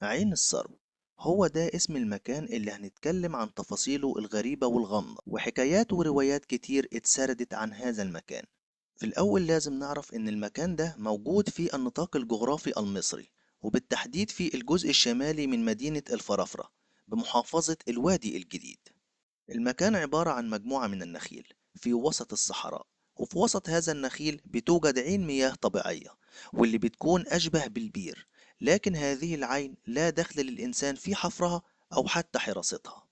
عين السرو هو ده اسم المكان اللي هنتكلم عن تفاصيله الغريبة والغامضة وحكايات وروايات كتير اتسردت عن هذا المكان. في الأول لازم نعرف إن المكان ده موجود في النطاق الجغرافي المصري، وبالتحديد في الجزء الشمالي من مدينة الفرافرة بمحافظة الوادي الجديد. المكان عبارة عن مجموعة من النخيل في وسط الصحراء، وفي وسط هذا النخيل بتوجد عين مياه طبيعية واللي بتكون أشبه بالبير، لكن هذه العين لا دخل للإنسان في حفرها أو حتى حراستها،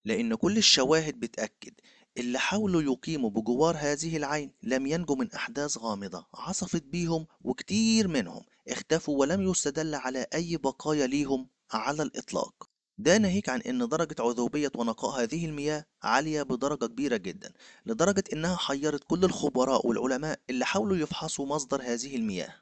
لأن كل الشواهد بتأكد اللي حاولوا يقيموا بجوار هذه العين لم ينجوا من أحداث غامضة عصفت بيهم، وكتير منهم اختفوا ولم يستدل على أي بقايا ليهم على الإطلاق. ده ناهيك عن أن درجة عذوبية ونقاء هذه المياه عالية بدرجة كبيرة جدا، لدرجة أنها حيرت كل الخبراء والعلماء اللي حاولوا يفحصوا مصدر هذه المياه.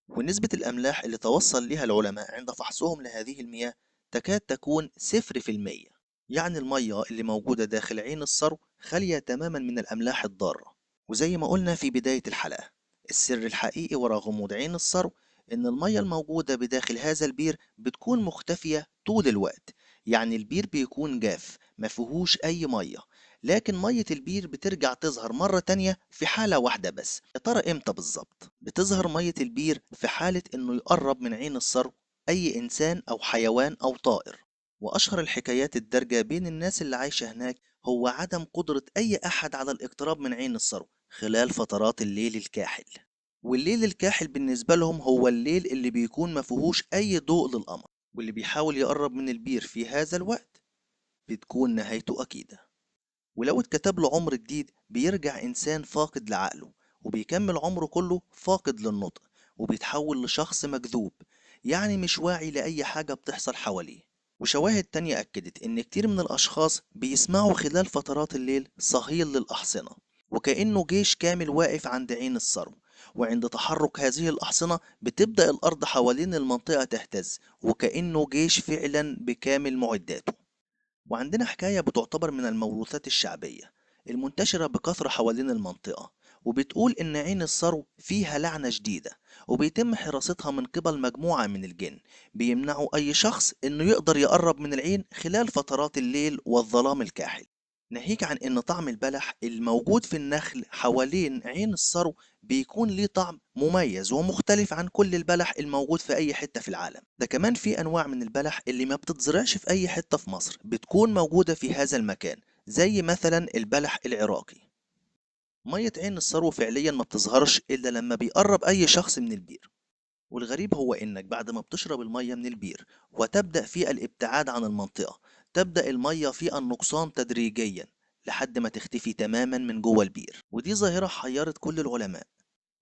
ونسبة الأملاح اللي توصل لها العلماء عند فحصهم لهذه المياه تكاد تكون 0%. يعني المية اللي موجودة داخل عين السرو خالية تماما من الأملاح الضارة. وزي ما قلنا في بداية الحلقة، السر الحقيقي وراء غموض عين السرو إن المية الموجودة بداخل هذا البير بتكون مختفية طول الوقت. يعني البير بيكون جاف ما فيهوش أي مية، لكن مية البير بترجع تظهر مرة تانية في حالة واحدة بس. يا ترى إمتى بالظبط بتظهر مية البير؟ في حالة إنه يقرب من عين السرو أي إنسان أو حيوان أو طائر. وأشهر الحكايات الدارجة بين الناس اللي عايشة هناك هو عدم قدرة أي أحد على الاقتراب من عين السرو خلال فترات الليل الكاحل. والليل الكاحل بالنسبة لهم هو الليل اللي بيكون مفيهوش أي ضوء للقمر، واللي بيحاول يقرب من البير في هذا الوقت بتكون نهايته أكيدة. ولو اتكتب له عمر جديد بيرجع إنسان فاقد لعقله، وبيكمل عمره كله فاقد للنطق، وبيتحول لشخص مجذوب، يعني مش واعي لأي حاجة بتحصل حواليه. وشواهد تانية أكدت إن كتير من الأشخاص بيسمعوا خلال فترات الليل صهيل للأحصنة، وكأنه جيش كامل واقف عند عين السرو. وعند تحرك هذه الأحصنة بتبدأ الأرض حوالين المنطقة تهتز، وكأنه جيش فعلا بكامل معداته. وعندنا حكاية بتعتبر من الموروثات الشعبية المنتشرة بكثرة حوالين المنطقة، وبتقول إن عين السرو فيها لعنة شديدة، وبيتم حراستها من قبل مجموعة من الجن بيمنعوا أي شخص إنه يقدر يقرب من العين خلال فترات الليل والظلام الكاحل. ناهيك عن إن طعم البلح الموجود في النخل حوالين عين السرو بيكون ليه طعم مميز ومختلف عن كل البلح الموجود في أي حتة في العالم. ده كمان في أنواع من البلح اللي ما بتتزرعش في أي حتة في مصر بتكون موجودة في هذا المكان، زي مثلا البلح العراقي. مية عين السرو فعليا ما بتظهرش إلا لما بيقرب أي شخص من البير. والغريب هو إنك بعد ما بتشرب المية من البير وتبدأ في الابتعاد عن المنطقة، تبدأ المية في النقصان تدريجيا لحد ما تختفي تماما من جوه البير. ودي ظاهرة حيرت كل العلماء.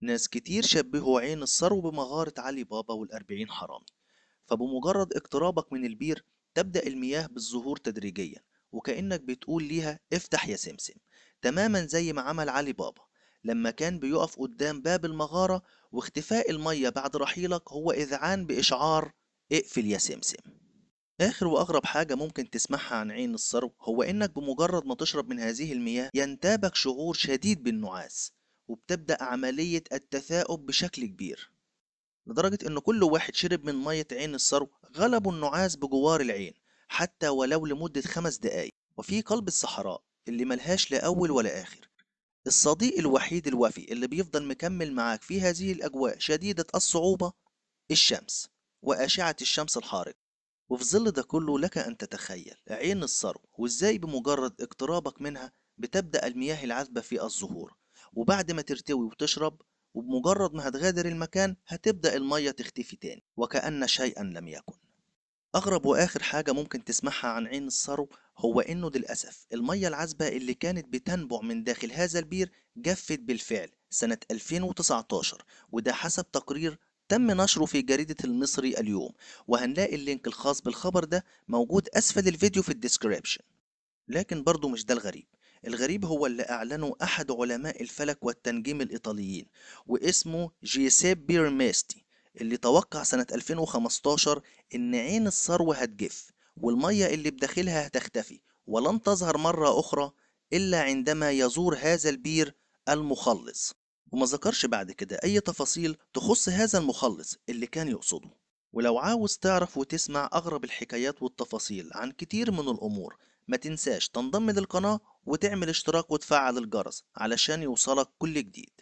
ناس كتير شبهوا عين السرو بمغارة علي بابا والأربعين حرامي. فبمجرد اقترابك من البير تبدأ المياه بالظهور تدريجيا، وكأنك بتقول ليها افتح يا سمسم، تماما زي ما عمل علي بابا لما كان بيقف قدام باب المغارة، واختفاء المية بعد رحيلك هو إذعان بإشعار اقفل يا سمسم. آخر وأغرب حاجة ممكن تسمعها عن عين السرو هو إنك بمجرد ما تشرب من هذه المياه ينتابك شعور شديد بالنعاس، وبتبدأ عملية التثاؤب بشكل كبير، لدرجة إن كل واحد شرب من مية عين السرو غلبه النعاس بجوار العين حتى ولو لمدة 5 دقايق. وفي قلب الصحراء اللي ملهاش لا أول ولا آخر، الصديق الوحيد الوفي اللي بيفضل مكمل معاك في هذه الأجواء شديدة الصعوبة الشمس وأشعة الشمس الحارقة. وفي ظل ده كله لك أن تتخيل عين السرو وإزاي بمجرد اقترابك منها بتبدأ المياه العذبة في الظهور، وبعد ما ترتوي وتشرب وبمجرد ما هتغادر المكان هتبدأ المية تختفي تاني وكأن شيئا لم يكن. أغرب وآخر حاجة ممكن تسمعها عن عين السرو هو إنه للأسف المية العذبة اللي كانت بتنبع من داخل هذا البير جفت بالفعل سنة 2019، وده حسب تقرير تم نشره في جريدة المصري اليوم. وهنلاقي اللينك الخاص بالخبر ده موجود أسفل الفيديو في الديسكريبشن. لكن برضو مش ده الغريب. الغريب هو اللي أعلنه أحد علماء الفلك والتنجيم الإيطاليين واسمه جيسيب بيرميستي، اللي توقع سنة 2015 إن عين الثروة هتجف والمية اللي بداخلها هتختفي ولن تظهر مرة أخرى إلا عندما يزور هذا البير المخلص. وما ذكرش بعد كده أي تفاصيل تخص هذا المخلص اللي كان يقصده. ولو عاوز تعرف وتسمع أغرب الحكايات والتفاصيل عن كتير من الأمور، ما تنساش تنضم للقناة وتعمل اشتراك وتفعل الجرس علشان يوصلك كل جديد.